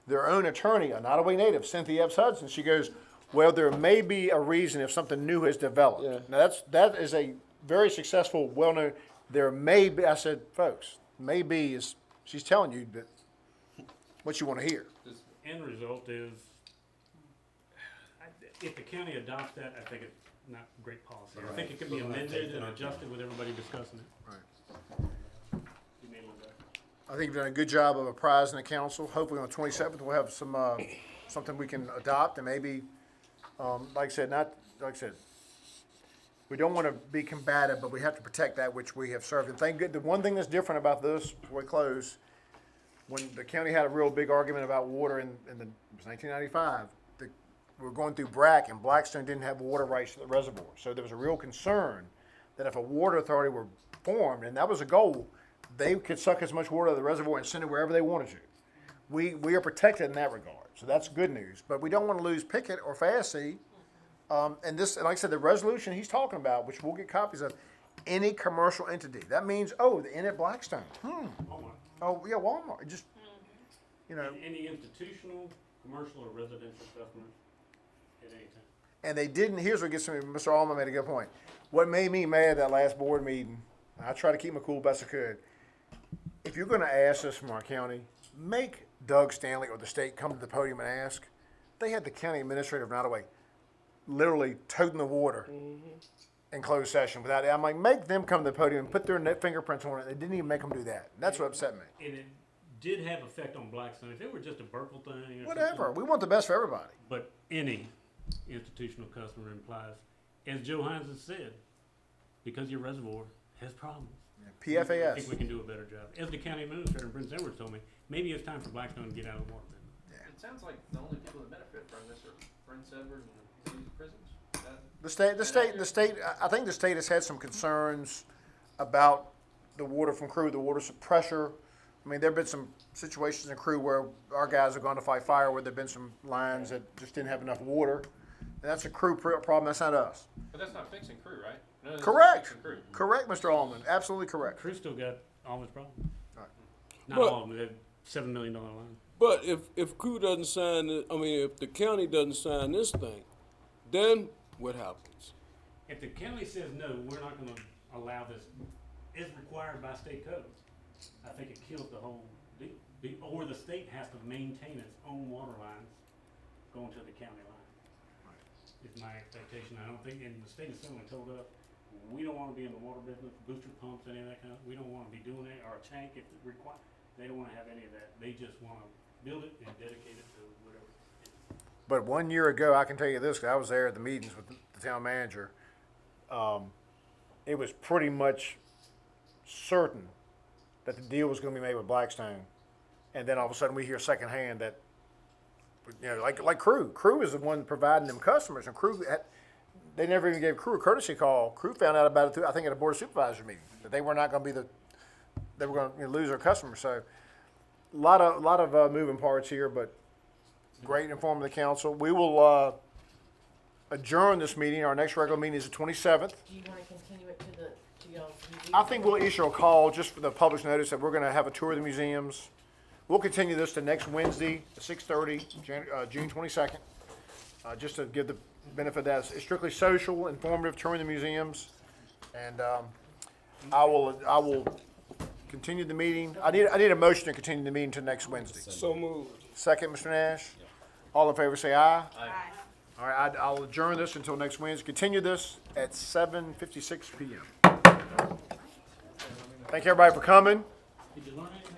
Their own attorney, a Nottaway native, Cynthia Epps Hudson, she goes, well, there may be a reason if something new has developed. Yeah. Now, that is a very successful, well-known, there may be, I said, folks, maybe is, she's telling you that, what you want to hear. The end result is, if the county adopts that, I think it's not great policy. I think it can be amended and adjusted with everybody discussing it. Right. You may want to- I think you've done a good job of apprising the council. Hopefully on the 27th, we'll have some, something we can adopt and maybe, like I said, we don't want to be combative, but we have to protect that which we have served. And thank good, the one thing that's different about this, before we close, when the county had a real big argument about water it was 1995, we were going through BRAC and Blackstone didn't have water rights to the reservoir. So there was a real concern that if a water authority were formed, and that was a goal, they could suck as much water out of the reservoir and send it wherever they wanted to. We are protected in that regard, so that's good news. But we don't want to lose Pickett or FASC. And like I said, the resolution he's talking about, which we'll get copies of, any commercial entity. That means, the inn at Blackstone. Walmart. Oh, yeah, Walmart. It just, you know. Any institutional, commercial, or residential customers at any time. And they didn't, here's what gets me, Mr. Allman made a good point. What made me mad that last board meeting, I try to keep my cool best I could. If you're gonna ask this from our county, make Doug Stanley or the state come to the podium and ask. They had the county administrator of Nottaway literally toting the water in closed session without, I'm like, make them come to the podium and put their fingerprints on it. They didn't even make them do that. That's what upset me. And it did have effect on Blackstone. If it were just a Burkeville thing or Whatever, something, we want the best for everybody. but any institutional customer implies, as Joe Hines has said, because your reservoir has problems. I think we PFAS. can do a better job. As the county administrator, Prince Edward told me, maybe it's time for Blackstone to get out of the water business. It sounds like the only people that benefit from this are Prince Edward and the prisons. The state, I think the state has had some concerns about the water from Crew, the water pressure. I mean, there've been some situations in Crew where our guys have gone to fight fire where there've been some lines that just didn't have enough water. And that's a Crew problem, that's not us. But that's not fixing Crew, right? None of this is Correct. fixing Crew. Correct, Mr. Allman, absolutely correct. Crew still got all his problems. Right. Not But- all of them, they have $7 million line. But if Crew doesn't sign, if the county doesn't sign this thing, then what happens? If the county says no, we're not gonna allow this, is required by state code, I think it kills the whole deal. Or the state has to maintain its own water lines going to the county line. Is my expectation. I don't think, and the state has certainly told us, we don't wanna be in the water business, booster pumps, any of that kind of, we don't wanna be doing that, or a tank if it require. They don't wanna have any of that. They just wanna build it and dedicate it to whatever. But 1 year ago, I can tell you this, 'cause I was there at the meetings with the town manager. It was pretty much certain that the deal was gonna be made with Blackstone. And then all of a sudden, we hear secondhand that, like Crew. Crew is the one providing them customers, and they never even gave Crew a courtesy call. Crew found out about it through, I think, at a board of supervisor meeting, that they were not gonna be they were gonna lose their customers. So, a lot of moving parts here, but great informing the council. We will adjourn this meeting. Our next regular meeting is the 27th. Do you wanna continue it to y'all's review? I think we'll issue a call just for the public's notice that we're gonna have a tour of the museums. We'll continue this to next Wednesday, 6:30, June 22nd, just to give the benefit of that. It's strictly social, informative, touring the museums. And I will continue the meeting. I need a motion to continue the meeting to next Wednesday. So moved. Second, Mr. Nash? All in favor, say aye. Aye. All right, I'll adjourn this until next Wednesday. Continue this at 7:56 PM. Thank you, everybody, for coming. Did you learn anything?